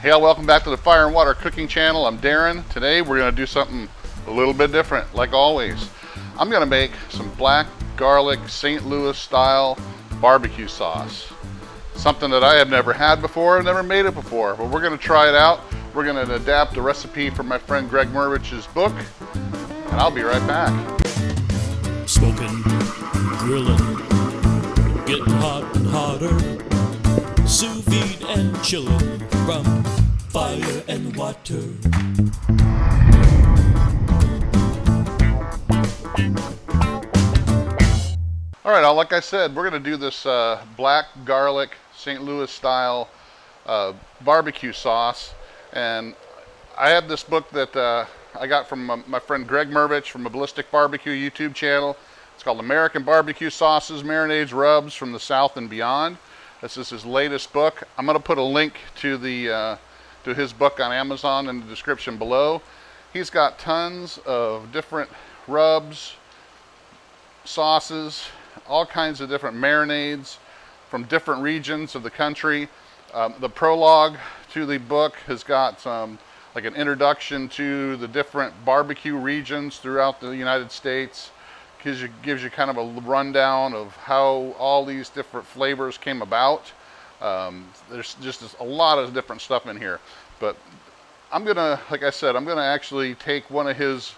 Hey, welcome back to the Fire and Water Cooking Channel. I'm Darren. Today we're going to do something a little bit different, like always. I'm going to make some black garlic St. Louis style barbecue sauce. Something that I have never had before, I've never made it before, but we're going to try it out. We're going to adapt a recipe from my friend Greg Mrvich's book, and I'll be right back. Smoking, grilling, getting hot and hotter, sous vide and chilling from fire and water. All right, like I said, we're going to do this black garlic St. Louis style barbecue sauce, and I have this book that I got from my friend Greg Mrvich from a Ballistic BBQ YouTube channel. It's called American Barbecue Sauces, Marinades, Rubs from the South and Beyond. This is his latest book. I'm going to put a link to his book on Amazon in the description below. He's got tons of different rubs, sauces, all kinds of different marinades from different regions of the country. The prologue to the book has got like an introduction to the different barbecue regions throughout the United States. Gives you kind of a rundown of how all these different flavors came about. There's just a lot of different stuff in here. But I'm gonna, like I said, I'm gonna actually take one of his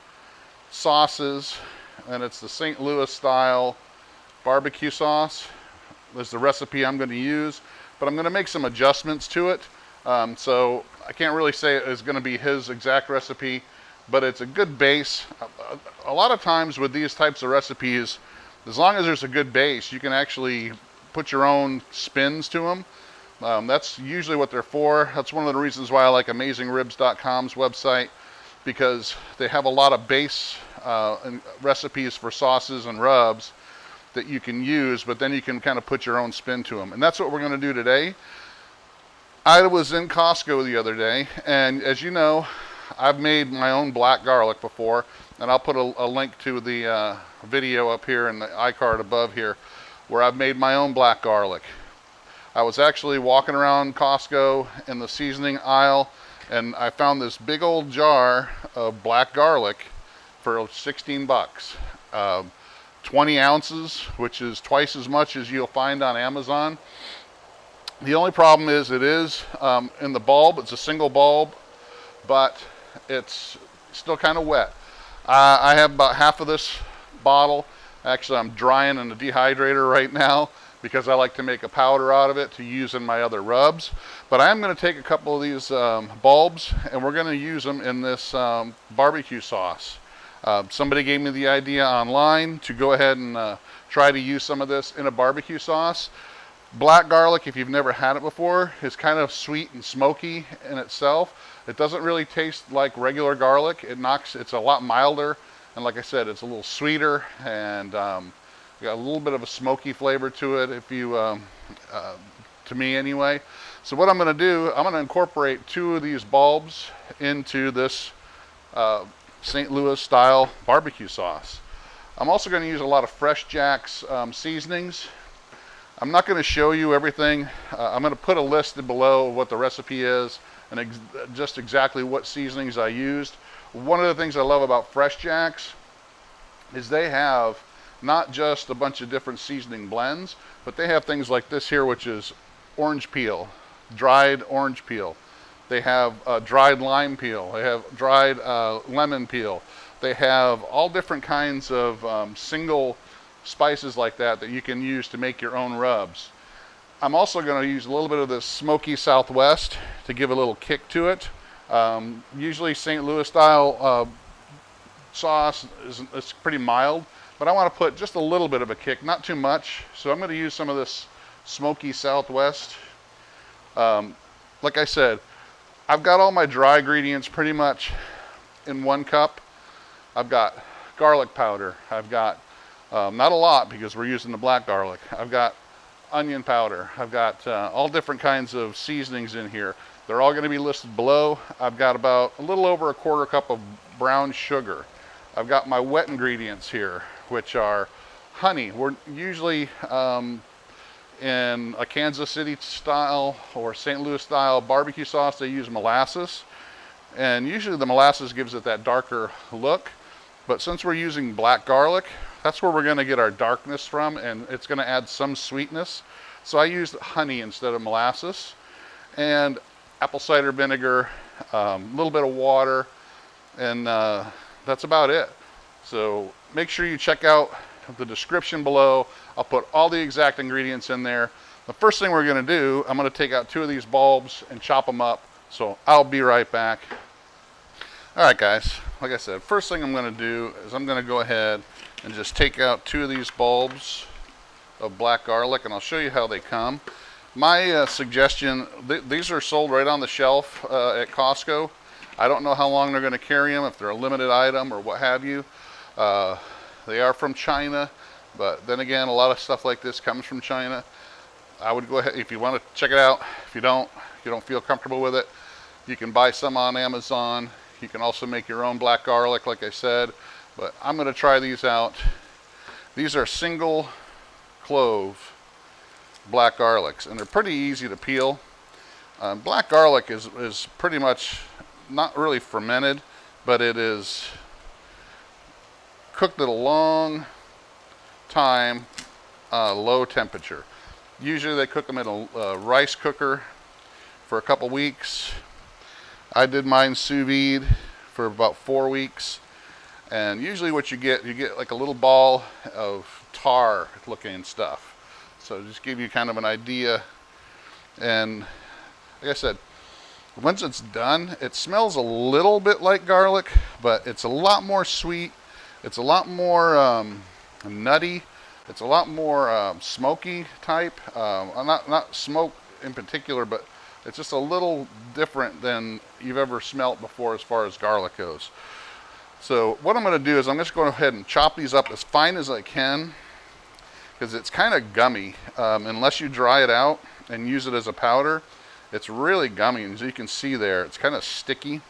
sauces, and it's the St. Louis style barbecue sauce. That's the recipe I'm gonna use, but I'm gonna make some adjustments to it. So I can't really say it's gonna be his exact recipe, but it's a good base. A lot of times with these types of recipes, as long as there's a good base, you can actually put your own spins to them. That's usually what they're for. That's one of the reasons why I like AmazingRibs.com's website, because they have a lot of base recipes for sauces and rubs that you can use, but then you can kind of put your own spin to them. And that's what we're going to do today. I was in Costco the other day, and as you know, I've made my own black garlic before, and I'll put a link to the video up here in the iCard above here where I've made my own black garlic. I was actually walking around Costco in the seasoning aisle, and I found this big old jar of black garlic for 16 bucks. 20 ounces, which is twice as much as you'll find on Amazon. The only problem is it is in the bulb. It's a single bulb, but it's still kind of wet. I have about half of this bottle. Actually, I'm drying in the dehydrator right now because I like to make a powder out of it to use in my other rubs. But I am going to take a couple of these bulbs, and we're going to use them in this barbecue sauce. Somebody gave me the idea online to go ahead and try to use some of this in a barbecue sauce. Black garlic, if you've never had it before, is kind of sweet and smoky in itself. It doesn't really taste like regular garlic. It's a lot milder, and like I said, it's a little sweeter, and got a little bit of a smoky flavor to it, if you, to me anyway. So what I'm going to do, I'm going to incorporate 2 of these bulbs into this St. Louis style barbecue sauce. I'm also going to use a lot of Fresh Jack's seasonings. I'm not going to show you everything. I'm going to put a list below of what the recipe is and just exactly what seasonings I used. One of the things I love about Fresh Jack's is they have not just a bunch of different seasoning blends, but they have things like this here, which is orange peel, dried orange peel. They have dried lime peel. They have dried lemon peel. They have all different kinds of single spices like that you can use to make your own rubs. I'm also going to use a little bit of this smoky Southwest to give a little kick to it. Usually St. Louis style sauce is pretty mild, but I want to put just a little bit of a kick, not too much. So I'm going to use some of this smoky Southwest. Like I said, I've got all my dry ingredients pretty much in 1 cup. I've got garlic powder. I've got not a lot because we're using the black garlic. I've got onion powder. I've got all different kinds of seasonings in here. They're all going to be listed below. I've got about a little over a 1/4 cup of brown sugar. I've got my wet ingredients here, which are honey. We're usually In a Kansas City style or St. Louis style barbecue sauce, they use molasses. And usually the molasses gives it that darker look. But since we're using black garlic, that's where we're going to get our darkness from, and it's going to add some sweetness. So I used honey instead of molasses, and apple cider vinegar, a little bit of water, and that's about it. So make sure you check out the description below. I'll put all the exact ingredients in there. The first thing we're going to do, I'm going to take out 2 of these bulbs and chop them up. So I'll be right back. All right, guys, like I said, first thing I'm going to do is I'm going to go ahead and just take out 2 of these bulbs of black garlic, and I'll show you how they come. My suggestion, these are sold right on the shelf at Costco. I don't know how long they're going to carry them, if they're a limited item or what have you. They are from China, but then again, a lot of stuff like this comes from China. I would go ahead, if you want to check it out. If you don't feel comfortable with it, you can buy some on Amazon. You can also make your own black garlic, like I said, but I'm going to try these out. These are single clove black garlics, and they're pretty easy to peel. Black garlic is pretty much not really fermented, but it is cooked at a long time, low temperature. Usually they cook them in a rice cooker for a couple weeks. I did mine sous vide for about 4 weeks, and usually what you get like a little ball of tar looking stuff. So just give you kind of an idea. And like I said, once it's done, it smells a little bit like garlic, but it's a lot more sweet. It's a lot more nutty. It's a lot more smoky type. Not smoke in particular, but it's just a little different than you've ever smelt before as far as garlic goes. So what I'm going to do is I'm just going to go ahead and chop these up as fine as I can, because it's kind of gummy. Unless you dry it out and use it as a powder, it's really gummy. As you can see there, it's kind of sticky.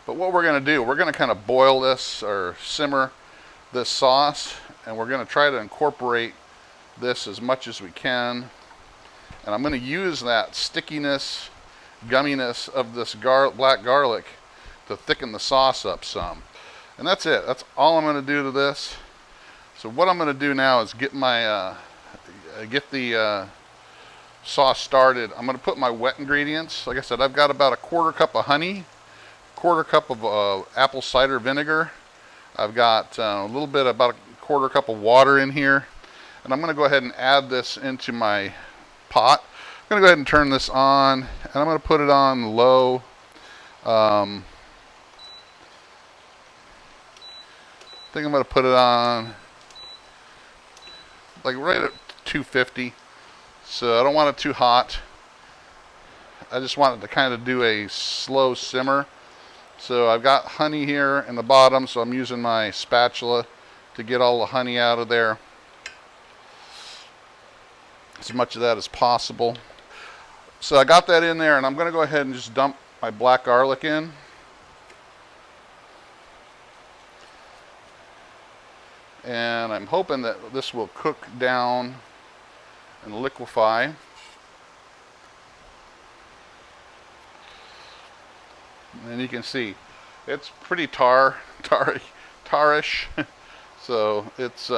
But what we're going to do, we're going to kind of boil this or simmer this sauce, and we're going to try to incorporate this as much as we can. And I'm going to use that stickiness, gumminess of this black garlic to thicken the sauce up some. And that's it. That's all I'm going to do to this. So what I'm going to do now is get my get the sauce started. I'm going to put my wet ingredients. Like I said, I've got about a 1/4 cup of honey, 1/4 cup of apple cider vinegar. I've got a little bit, about a 1/4 cup of water in here. And I'm going to go ahead and add this into my pot. I'm going to go ahead and turn this on, and I'm going to put it on low. I think I'm going to put it on like right at 250. So I don't want it too hot. I just want it to kind of do a slow simmer. So I've got honey here in the bottom, so I'm using my spatula to get all the honey out of there, as much of that as possible. So I got that in there, and I'm going to go ahead and just dump my black garlic in. And I'm hoping that this will cook down and liquefy. And you can see it's pretty tarish. So it's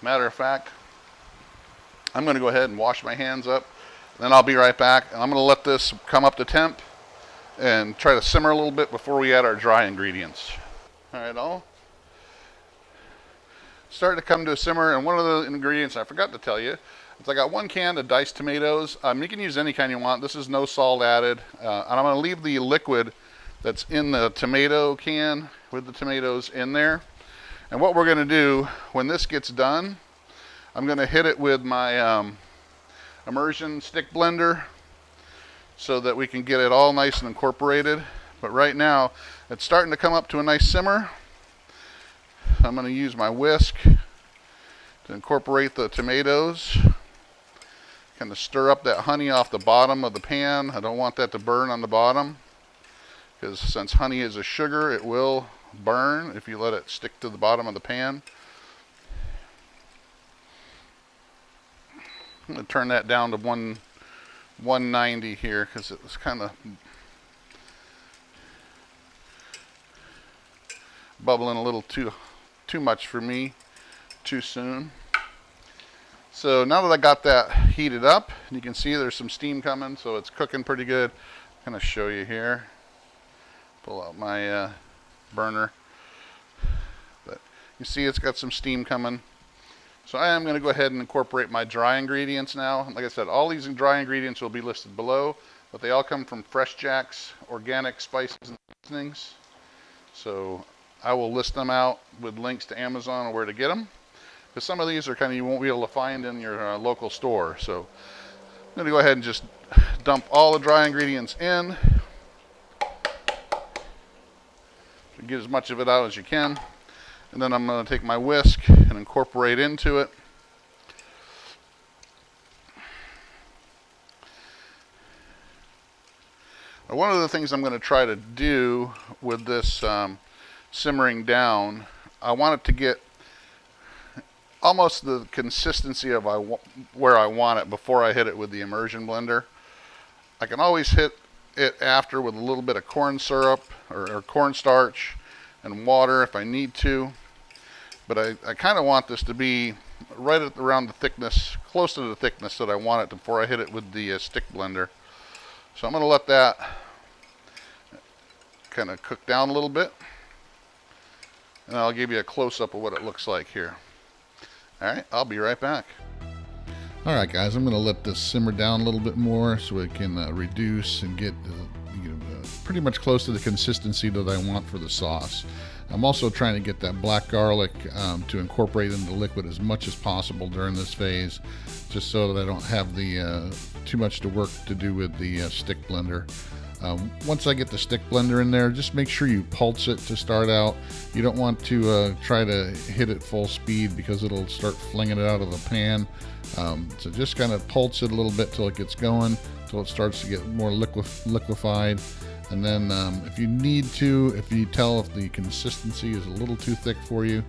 matter of fact, I'm going to go ahead and wash my hands up, then I'll be right back, and I'm going to let this come up to temp and try to simmer a little bit before we add our dry ingredients. All right, all starting to come to a simmer, and one of the ingredients I forgot to tell you is I got 1 can of diced tomatoes. You can use any kind you want. This is no salt added, and I'm going to leave the liquid that's in the tomato can with the tomatoes in there. And what we're going to do when this gets done, I'm going to hit it with my immersion stick blender so that we can get it all nice and incorporated. But right now, it's starting to come up to a nice simmer. I'm going to use my whisk to incorporate the tomatoes. Kind of stir up that honey off the bottom of the pan. I don't want that to burn on the bottom, because since honey is a sugar, it will burn if you let it stick to the bottom of the pan. I'm going to turn that down to 190 here because it was kind of bubbling a little too much for me too soon. So now that I got that heated up, you can see there's some steam coming, so it's cooking pretty good. I'm going to show you here. Pull out my burner. But you see it's got some steam coming. So I am going to go ahead and incorporate my dry ingredients now. Like I said, all these dry ingredients will be listed below, but they all come from Fresh Jack's Organic Spices and Seasonings. So I will list them out with links to Amazon or where to get them. Because some of these are kind of you won't be able to find in your local store. So I'm going to go ahead and just dump all the dry ingredients in. Get as much of it out as you can. And then I'm going to take my whisk and incorporate into it. Now, one of the things I'm going to try to do with this simmering down, I want it to get almost the consistency of where I want it before I hit it with the immersion blender. I can always hit it after with a little bit of corn syrup or cornstarch and water if I need to. But I kind of want this to be right at around the thickness, close to the thickness that I want it before I hit it with the stick blender. So I'm going to let that kind of cook down a little bit. And I'll give you a close-up of what it looks like here. Alright, I'll be right back. Alright guys, I'm going to let this simmer down a little bit more so it can reduce and get pretty much close to the consistency that I want for the sauce. I'm also trying to get that black garlic to incorporate into the liquid as much as possible during this phase, just so that I don't have the too much to work to do with the stick blender. Once I get the stick blender in there, just make sure you pulse it to start out. You don't want to try to hit it full speed because it'll start flinging it out of the pan. So just kind of pulse it a little bit till it gets going, till it starts to get more liquefied. And then if you need to, if you tell if the consistency is a little too thick for you,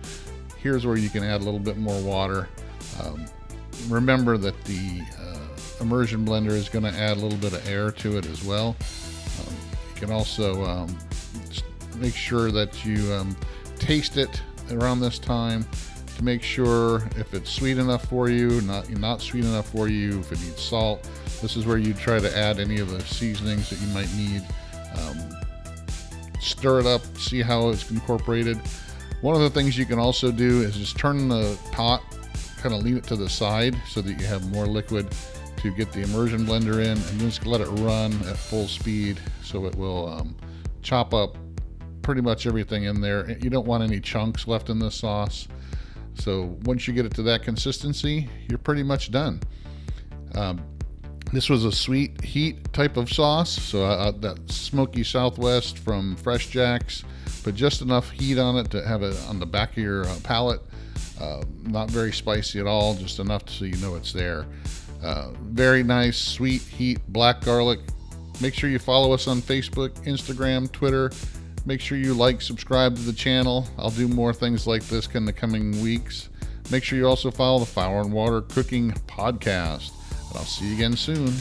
here's where you can add a little bit more water. Remember that the immersion blender is going to add a little bit of air to it as well. You can also make sure that you taste it around this time to make sure if it's sweet enough for you, not sweet enough for you, if it needs salt. This is where you try to add any of the seasonings that you might need. Stir it up, see how it's incorporated. One of the things you can also do is just turn the pot, kind of lean it to the side so that you have more liquid to get the immersion blender in, and just let it run at full speed so it will chop up pretty much everything in there. You don't want any chunks left in this sauce. So once you get it to that consistency, you're pretty much done. This was a Sweet Heat type of sauce, so that smoky Southwest from Fresh Jack's, but just enough heat on it to have it on the back of your palate. Not very spicy at all, just enough so you know it's there. Very nice Sweet Heat black garlic. Make sure you follow us on Facebook, Instagram, Twitter. Make sure you like, subscribe to the channel. I'll do more things like this in the coming weeks. Make sure you also follow the Fire and Water Cooking Podcast. I'll see you again soon.